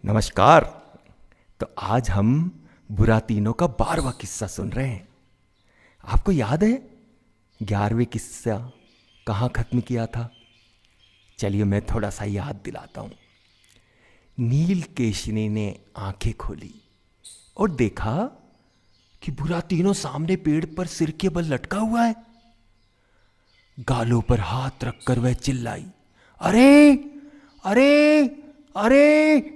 नमस्कार। तो आज हम बुरातीनों का 12वां किस्सा सुन रहे हैं। आपको याद है 11वें किस्सा कहाँ खत्म किया था? चलिए मैं थोड़ा सा याद दिलाता हूँ। नीलकेशिनी ने आंखें खोली और देखा कि बुरातीनों सामने पेड़ पर सिर के बल लटका हुआ है। गालों पर हाथ रखकर वह चिल्लाई, अरे अरे अरे!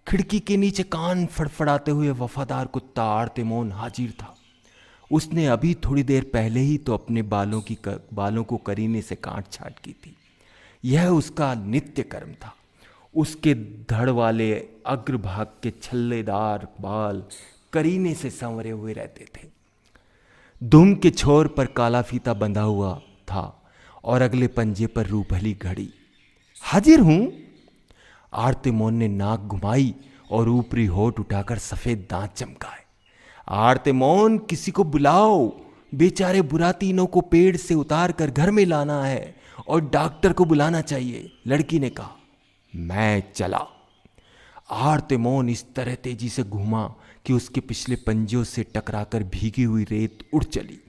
खिड़की के नीचे कान फड़फड़ाते हुए वफादार कुत्ता आर्तेमोन हाजिर था। उसने अभी थोड़ी देर पहले ही तो अपने बालों को करीने से काट छाट की थी। यह उसका नित्य कर्म था। उसके धड़ वाले अग्रभाग के छल्लेदार बाल करीने से संवरे हुए रहते थे। दुम के छोर पर काला फीता बंधा हुआ था और अगले पंजे पर रूपहली घड़ी। हाजिर हूं। आर्तेमोन ने नाक घुमाई और ऊपरी होठ उठाकर सफेद दांत चमकाए। आर्तेमोन, किसी को बुलाओ, बेचारे बुरातीनों को पेड़ से उतार कर घर में लाना है और डॉक्टर को बुलाना चाहिए, लड़की ने कहा। मैं चला। आर्तेमोन इस तरह तेजी से घूमा कि उसके पिछले पंजों से टकराकर भीगी हुई रेत उड़ चली।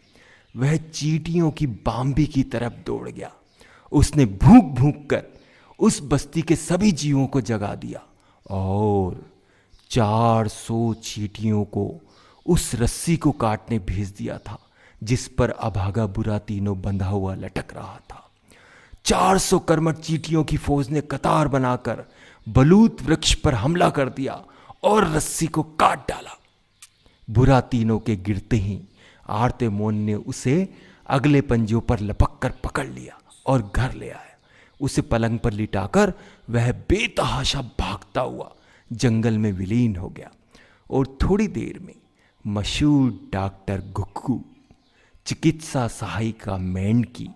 वह चींटियों की बाम्बी की तरफ दौड़ गया। उसने भूक भूक कर उस बस्ती के सभी जीवों को जगा दिया और 400 चींटियों को उस रस्सी को काटने भेज दिया था जिस पर अभागा बुरातीनों बंधा हुआ लटक रहा था। 400 कर्मठ चींटियों की फौज ने कतार बनाकर बलूत वृक्ष पर हमला कर दिया और रस्सी को काट डाला। बुरातीनों के गिरते ही आर्तेमोन ने उसे अगले पंजों पर लपक कर पकड़ लिया और घर ले आया। उसे पलंग पर लिटाकर वह बेतहाशा भागता हुआ जंगल में विलीन हो गया और थोड़ी देर में मशहूर डॉक्टर गुग्गू, चिकित्सा सहायिका मेंढकी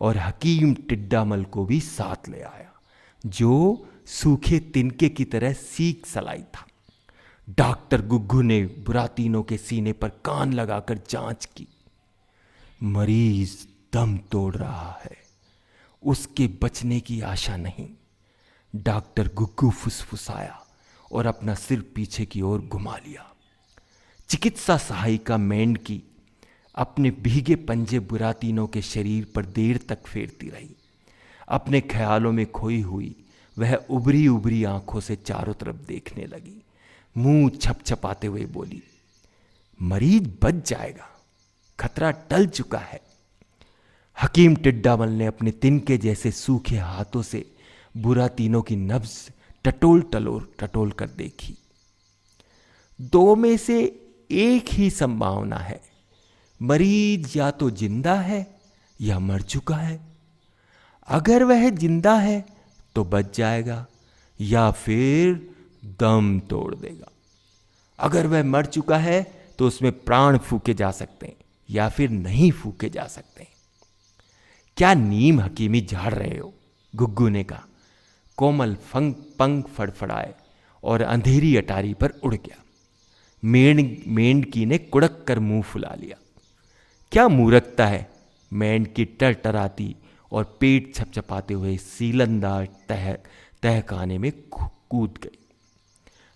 और हकीम टिड्डामल को भी साथ ले आया, जो सूखे तिनके की तरह सीख सलाई था। डॉक्टर गुग्गू ने बुरातीनों के सीने पर कान लगाकर जांच की। मरीज दम तोड़ रहा है, उसके बचने की आशा नहीं। डॉक्टर गुग्गू फुसफुसाया और अपना सिर पीछे की ओर घुमा लिया। चिकित्सा सहायिका मेंढकी अपने भीगे पंजे बुरातीनों के शरीर पर देर तक फेरती रही। अपने ख्यालों में खोई हुई वह उभरी उभरी आंखों से चारों तरफ देखने लगी। मुंह छपछपाते हुए बोली, मरीज बच जाएगा, खतरा टल चुका है। हकीम टिड्डामल ने अपने तिनके जैसे सूखे हाथों से बुरातीनों की नब्ज टटोल कर देखी। दो में से एक ही संभावना है, मरीज या तो जिंदा है या मर चुका है। अगर वह जिंदा है तो बच जाएगा या फिर दम तोड़ देगा। अगर वह मर चुका है तो उसमें प्राण फूके जा सकते हैं या फिर नहीं फूके जा सकते। क्या नीम हकीमी झाड़ रहे हो? गुग्गू ने कहा। कोमल पंख फड़फड़ाए और अंधेरी अटारी पर उड़ गया। मेंढकी ने कुड़क कर मुंह फुला लिया। क्या मूर्खता है? मेंढकी टरटराती और पेट छपछपाते हुए सीलंदार तहखाने में कूद गई।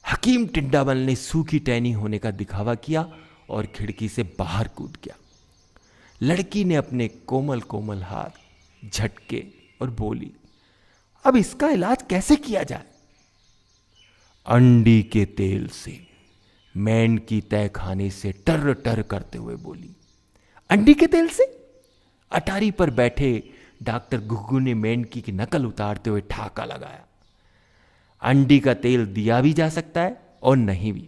हकीम टिड्डामल ने सूखी टहनी होने का दिखावा किया और खिड़की से बाहर कूद गया। लड़की ने अपने कोमल कोमल हाथ झटके और बोली, अब इसका इलाज कैसे किया जाए? अंडी के तेल से, मेंढकी तहखाने से टर टर करते हुए बोली। अंडी के तेल से? अटारी पर बैठे डॉक्टर गुग्गू ने मेंढकी की नकल उतारते हुए ठाका लगाया। अंडी का तेल दिया भी जा सकता है और नहीं भी।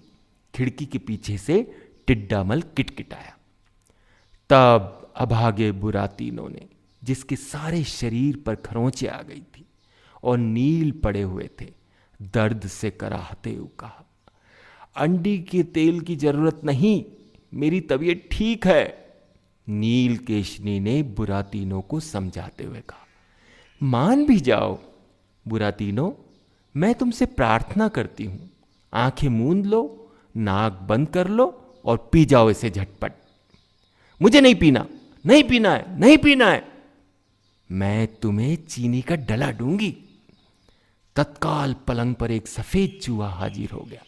खिड़की के पीछे से टिड्डामल किटकिटाया। तब अभागे बुरातीनों ने, जिसके सारे शरीर पर खरोंचे आ गई थी और नील पड़े हुए थे, दर्द से कराहते हुए कहा, अंडी के तेल की जरूरत नहीं, मेरी तबीयत ठीक है। नीलकेशिनी ने बुरातीनों को समझाते हुए कहा, मान भी जाओ बुरातीनों, मैं तुमसे प्रार्थना करती हूं, आंखें मूंद लो, नाक बंद कर लो और पी जाओ इसे झटपट। मुझे नहीं पीना, नहीं पीना है, नहीं पीना है। मैं तुम्हें चीनी का डला दूंगी। तत्काल पलंग पर एक सफेद चूहा हाजिर हो गया।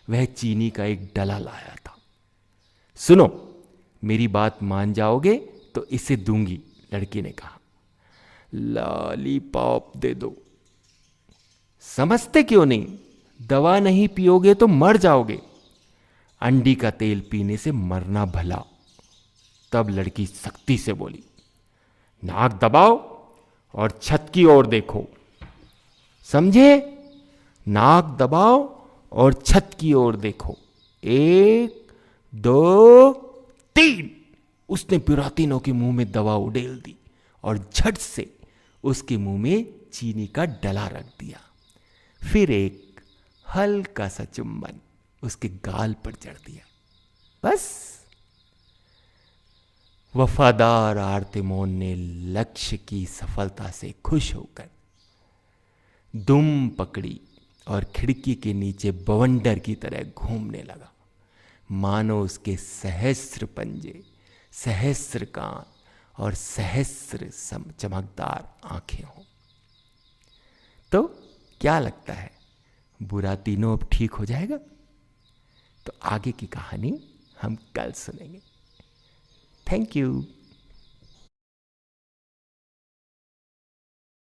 वह चीनी का एक डला लाया था। सुनो, मेरी बात मान जाओगे तो इसे दूंगी, लड़की ने कहा। लॉलीपॉप दे दो। समझते क्यों नहीं? दवा नहीं पियोगे तो मर जाओगे। अंडी का तेल पीने से मरना भला। तब लड़की सख्ती से बोली, नाक दबाओ और छत की ओर देखो। समझे? नाक दबाओ और छत की ओर देखो। 1 2 3। उसने बुरातीनों के मुंह में दवा उड़ेल दी और झट से उसके मुंह में चीनी का डला रख दिया। फिर एक हल्का सा चुम्बन उसके गाल पर चढ़ दिया। बस। वफादार आर्तिमोन ने लक्ष्य की सफलता से खुश होकर दुम पकड़ी और खिड़की के नीचे बवंडर की तरह घूमने लगा, मानो उसके सहस्र पंजे, सहस्र कान और सहस्र चमकदार आंखें हों। तो क्या लगता है, बुरातीनो अब ठीक हो जाएगा? तो आगे की कहानी हम कल सुनेंगे। Thank you.